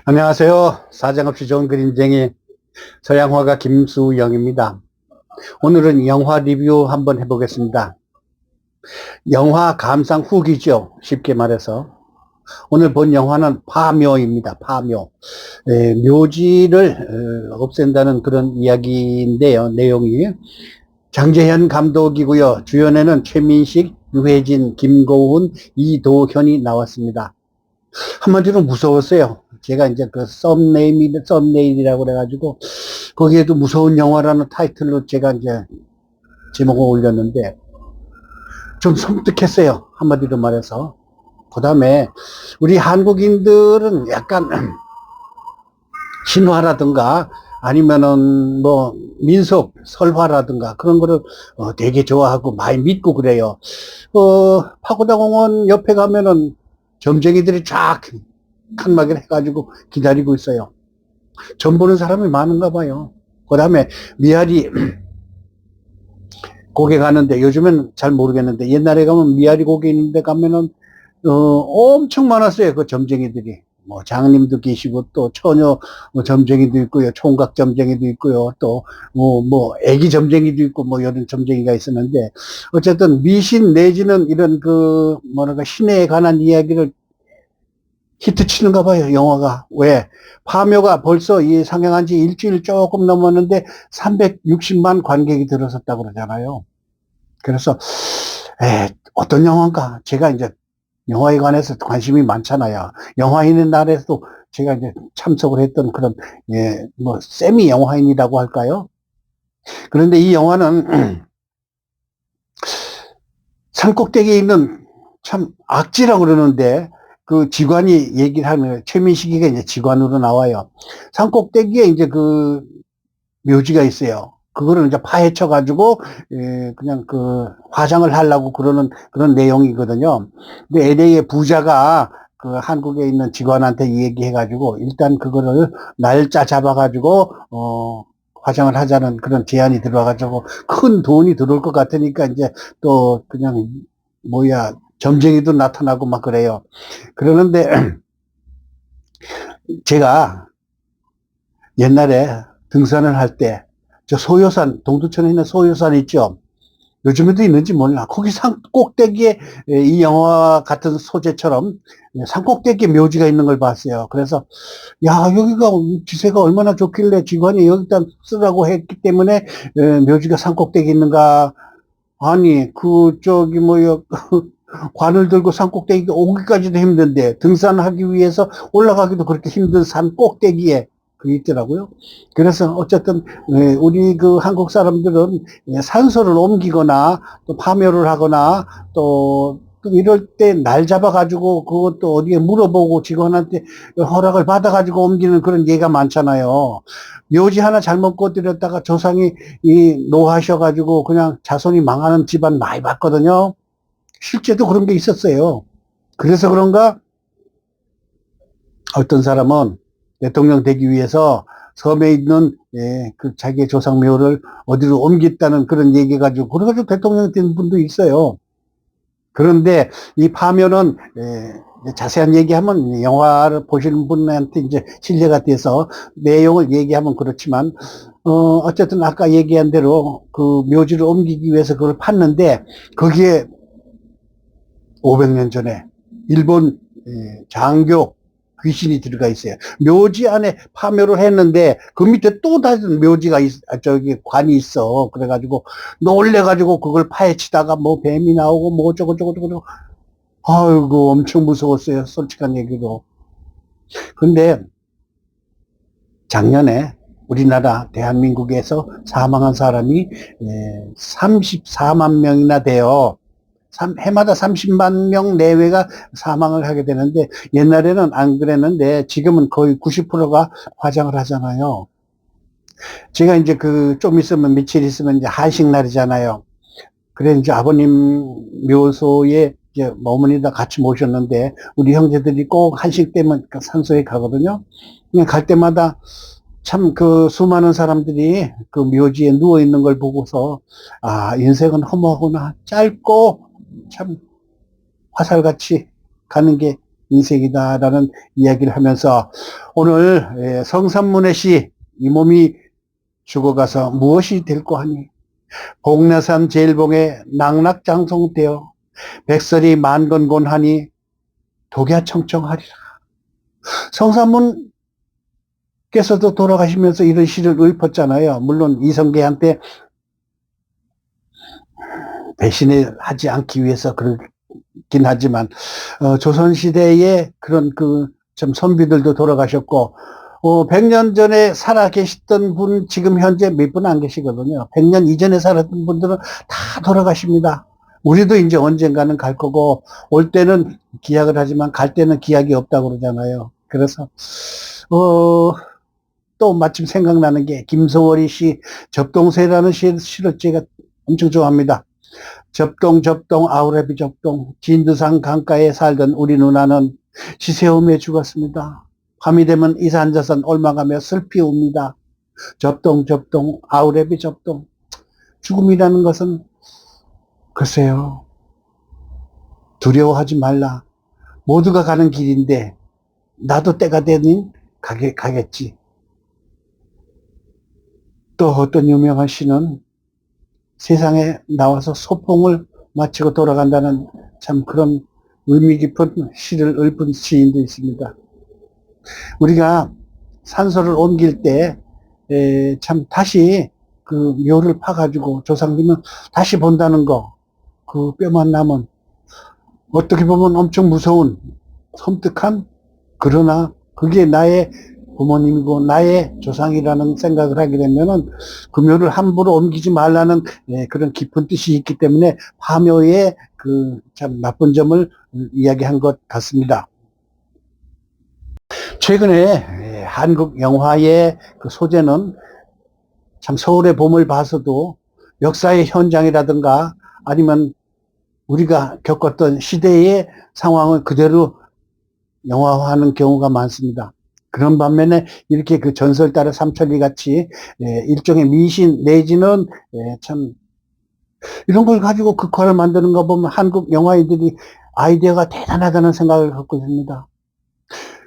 안녕하세요. 사정없이 좋은 그림쟁이 서양화가 김수영입니다. 오늘은 영화 리뷰 한번 해보겠습니다. 영화 감상 후기죠. 쉽게 말해서. 오늘 본 영화는 파묘입니다. 파묘. 묘지를 없앤다는 그런 이야기인데요. 내용이. 장재현 감독이고요. 주연에는 최민식, 유해진, 김고은, 이도현이 나왔습니다. 한마디로 무서웠어요. 제가 이제 그 썸네일이라고 그래가지고, 거기에도 무서운 영화라는 타이틀로 제가 이제 제목을 올렸는데, 좀 섬뜩했어요. 한마디로 말해서. 그 다음에, 우리 한국인들은 약간 신화라든가, 아니면은 뭐 민속, 설화라든가 그런 거를 되게 좋아하고 많이 믿고 그래요. 파고다공원 옆에 가면은 점쟁이들이 쫙 칸막이를 해가지고 기다리고 있어요. 점 보는 사람이 많은가 봐요. 그 다음에 미아리 고개 가는데, 요즘엔 잘 모르겠는데, 옛날에 가면 미아리 고개 있는데 가면은, 엄청 많았어요. 그 점쟁이들이. 뭐, 장님도 계시고, 또 처녀 점쟁이도 있고요. 총각 점쟁이도 있고요. 또, 애기 점쟁이도 있고, 뭐, 이런 점쟁이가 있었는데, 어쨌든 미신 내지는 이런 신에 관한 이야기를 히트 치는가 봐요, 영화가. 왜? 파묘가 벌써 상영한 지 일주일 조금 넘었는데 360만 관객이 들어섰다고 그러잖아요. 그래서, 어떤 영화인가? 제가 이제 영화에 관해서 관심이 많잖아요. 영화인의 날에도 제가 이제 참석을 했던 그런, 세미 영화인이라고 할까요? 그런데 이 영화는 산꼭대기에 있는 참 악지라고 그러는데, 그 직관이 얘기를 하면, 최민식이가 이제 직관으로 나와요. 산꼭대기에 이제 그 묘지가 있어요. 그거를 이제 파헤쳐가지고, 그냥 화장을 하려고 그러는 그런 내용이거든요. 근데 LA의 부자가 그 한국에 있는 직원한테 얘기해가지고, 일단 그거를 날짜 잡아가지고, 화장을 하자는 그런 제안이 들어와가지고, 큰 돈이 들어올 것 같으니까 이제 또 그냥, 점쟁이도 나타나고 막 그래요. 그러는데, 제가 옛날에 등산을 할 때, 저 소요산, 동두천에 있는 소요산 있죠? 요즘에도 있는지 몰라. 거기 산 꼭대기에 이 영화 같은 소재처럼 산 꼭대기에 묘지가 있는 걸 봤어요. 그래서, 야, 여기가 지세가 얼마나 좋길래 직원이 여기다 쓰라고 했기 때문에 묘지가 산 꼭대기에 있는가. 아니, 관을 들고 산 꼭대기 오기까지도 힘든데, 등산하기 위해서 올라가기도 그렇게 힘든 산 꼭대기에 그게 있더라고요. 그래서 어쨌든, 우리 한국 사람들은 산소를 옮기거나, 또 파묘를 하거나, 또 이럴 때 날 잡아가지고 그것도 어디에 물어보고 직원한테 허락을 받아가지고 옮기는 그런 예가 많잖아요. 묘지 하나 잘못 건드렸다가 조상이 노하셔가지고 그냥 자손이 망하는 집안 많이 봤거든요. 실제도 그런 게 있었어요. 그래서 그런가 어떤 사람은 대통령 되기 위해서 섬에 있는 그 자기의 조상묘를 어디로 옮겼다는 그런 얘기 가지고 그래가지고 대통령 된 분도 있어요. 그런데 이 파묘는 자세한 얘기하면 영화를 보시는 분한테 이제 신뢰가 돼서 내용을 얘기하면 그렇지만 어쨌든 아까 얘기한 대로 그 묘지를 옮기기 위해서 그걸 팠는데 거기에 500년 전에 일본 장교 귀신이 들어가 있어요. 묘지 안에 파묘를 했는데 그 밑에 또 다른 묘지가 관이 있어. 그래가지고 놀래가지고 그걸 파헤치다가 뭐 뱀이 나오고 뭐 어쩌고 아이고 엄청 무서웠어요. 솔직한 얘기로. 근데 작년에 우리나라 대한민국에서 사망한 사람이 34만 명이나 돼요. 해마다 30만 명 내외가 사망을 하게 되는데 옛날에는 안 그랬는데 지금은 거의 90%가 화장을 하잖아요. 제가 이제 좀 있으면 며칠 있으면 이제 한식날이잖아요. 그래 이제 아버님 묘소에 이제 어머니도 같이 모셨는데 우리 형제들이 꼭 한식 때면 산소에 가거든요. 그냥 갈 때마다 참 수많은 사람들이 그 묘지에 누워 있는 걸 보고서 아 인생은 허무하구나 짧고 참 화살같이 가는 게 인생이다라는 이야기를 하면서 오늘 성삼문의 시 이 몸이 죽어가서 무엇이 될꼬 하니 복내산 제일봉에 낙낙장송되어 백설이 만건곤하니 독야청청하리라. 성삼문께서도 돌아가시면서 이런 시를 읊었잖아요. 물론 이성계한테 배신을 하지 않기 위해서 그렇긴 하지만 조선시대에 그런 좀 선비들도 돌아가셨고 100년 전에 살아 계셨던 분 지금 현재 몇 분 안 계시거든요. 100년 이전에 살았던 분들은 다 돌아가십니다. 우리도 이제 언젠가는 갈 거고 올 때는 기약을 하지만 갈 때는 기약이 없다고 그러잖아요. 그래서 또 마침 생각나는 게 김소월이 시 접동새라는 시를 제가 엄청 좋아합니다. 접동 아우레비 접동 진두산 강가에 살던 우리 누나는 시세움에 죽었습니다. 밤이 되면 이산저산 옮아가며 슬피 웁니다. 접동 아우레비 접동. 죽음이라는 것은 글쎄요, 두려워하지 말라. 모두가 가는 길인데 나도 때가 되니 가겠지. 또 어떤 유명한 시는 세상에 나와서 소풍을 마치고 돌아간다는 참 그런 의미 깊은 시를 읊은 시인도 있습니다. 우리가 산소를 옮길 때 참 다시 그 묘를 파가지고 조상님은 다시 본다는 거, 그 뼈만 남은 어떻게 보면 엄청 무서운 섬뜩한, 그러나 그게 나의 부모님이고 나의 조상이라는 생각을 하게 되면은 그 묘를 함부로 옮기지 말라는 그런 깊은 뜻이 있기 때문에 파묘의 그 참 나쁜 점을 이야기한 것 같습니다. 최근에 한국 영화의 그 소재는 참 서울의 봄을 봐서도 역사의 현장이라든가 아니면 우리가 겪었던 시대의 상황을 그대로 영화화하는 경우가 많습니다. 그런 반면에 이렇게 그 전설 따라 삼천리 같이 일종의 미신 내지는 참 이런 걸 가지고 극화를 만드는 거 보면 한국 영화인들이 아이디어가 대단하다는 생각을 갖고 있습니다.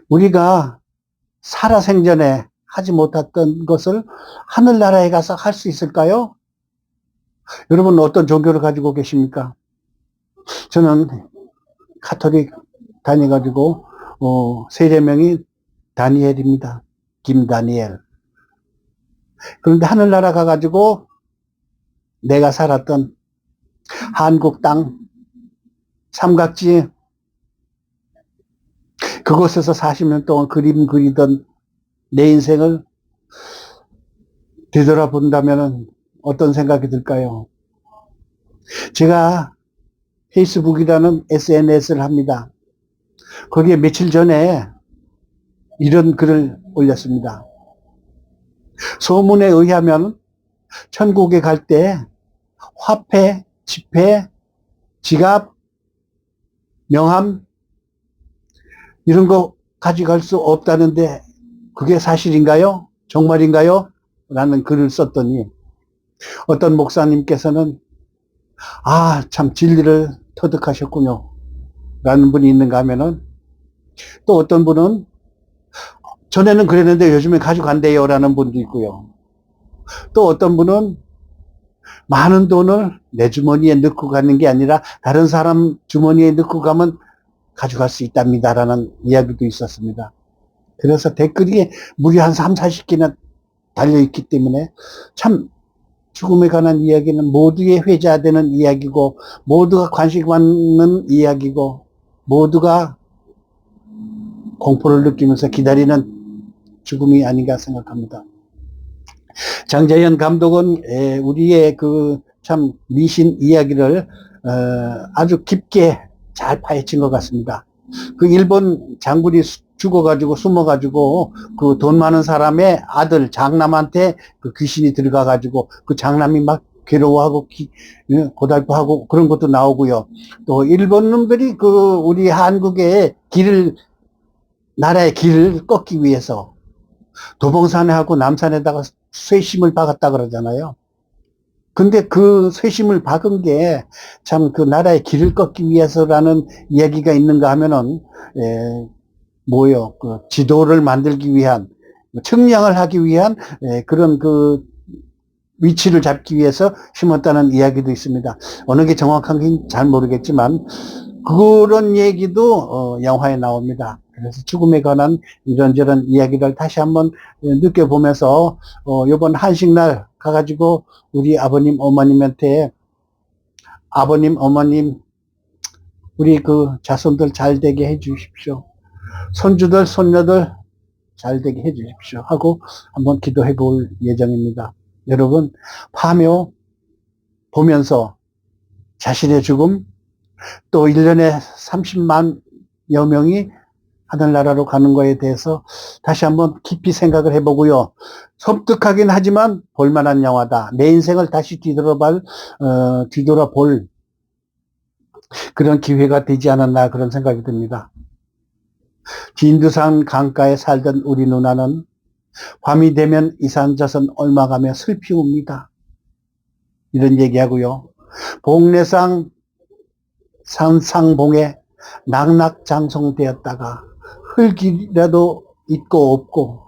우리가 살아생전에 하지 못했던 것을 하늘나라에 가서 할 수 있을까요? 여러분 어떤 종교를 가지고 계십니까? 저는 가톨릭 다녀가지고 세례명이 다니엘입니다. 김다니엘. 그런데 하늘나라 가가지고 내가 살았던 한국 땅 삼각지 그곳에서 40년 동안 그림 그리던 내 인생을 되돌아본다면 어떤 생각이 들까요? 제가 페이스북이라는 SNS를 합니다. 거기에 며칠 전에 이런 글을 올렸습니다. 소문에 의하면 천국에 갈 때 화폐, 지폐, 지갑, 명함 이런 거 가져갈 수 없다는데 그게 사실인가요? 정말인가요? 라는 글을 썼더니 어떤 목사님께서는 참 진리를 터득하셨군요. 라는 분이 있는가 하면은 또 어떤 분은 전에는 그랬는데 요즘에 가져간대요. 라는 분도 있고요. 또 어떤 분은 많은 돈을 내 주머니에 넣고 가는 게 아니라 다른 사람 주머니에 넣고 가면 가져갈 수 있답니다. 라는 이야기도 있었습니다. 그래서 댓글이 무려 한 3, 40개나 달려있기 때문에 참 죽음에 관한 이야기는 모두의 회자되는 이야기고 모두가 관심 갖는 이야기고 모두가 공포를 느끼면서 기다리는 죽음이 아닌가 생각합니다. 장자연 감독은 우리의 그 참 미신 이야기를 아주 깊게 잘 파헤친 것 같습니다. 그 일본 장군이 죽어가지고 숨어가지고 그 돈 많은 사람의 아들 장남한테 그 귀신이 들어가가지고 그 장남이 막 괴로워하고 고달프하고 그런 것도 나오고요. 또 일본 놈들이 그 우리 한국의 나라의 길을 꺾기 위해서 도봉산하고 남산에다가 쇠심을 박았다 그러잖아요. 근데 그 쇄심을 박은 게 참 그 나라의 길을 꺾기 위해서라는 이야기가 있는가 하면은, 뭐요, 그 지도를 만들기 위한, 측량을 하기 위한, 그런 그 위치를 잡기 위해서 심었다는 이야기도 있습니다. 어느 게 정확한지 잘 모르겠지만, 그런 얘기도 영화에 나옵니다. 그래서 죽음에 관한 이런저런 이야기를 다시 한번 느껴보면서 이번 한식날 가가지고 우리 아버님 어머님한테 아버님 어머님 우리 그 자손들 잘 되게 해주십시오. 손주들 손녀들 잘 되게 해주십시오 하고 한번 기도해 볼 예정입니다. 여러분 파묘 보면서 자신의 죽음 또 1년에 30만여 명이 하늘나라로 가는 거에 대해서 다시 한번 깊이 생각을 해보고요. 섬뜩하긴 하지만 볼만한 영화다. 내 인생을 다시 뒤돌아볼 그런 기회가 되지 않았나 그런 생각이 듭니다. 진두산 강가에 살던 우리 누나는 밤이 되면 이산저산 옮아가며 슬피 웁니다. 이런 얘기하고요. 복례상 산상봉에 낙낙장성되었다가 흙이라도 있고 없고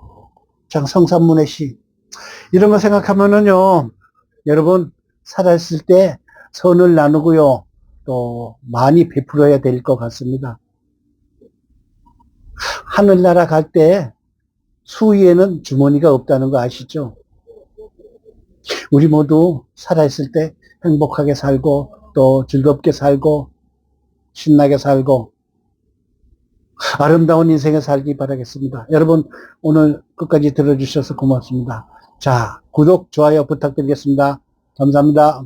성산문의 시 이런 거 생각하면은요 여러분 살아있을 때 선을 나누고요 또 많이 베풀어야 될 것 같습니다. 하늘나라 갈 때 수위에는 주머니가 없다는 거 아시죠? 우리 모두 살아있을 때 행복하게 살고 또 즐겁게 살고 신나게 살고 아름다운 인생을 살기 바라겠습니다. 여러분 오늘 끝까지 들어주셔서 고맙습니다. 자, 구독, 좋아요 부탁드리겠습니다. 감사합니다.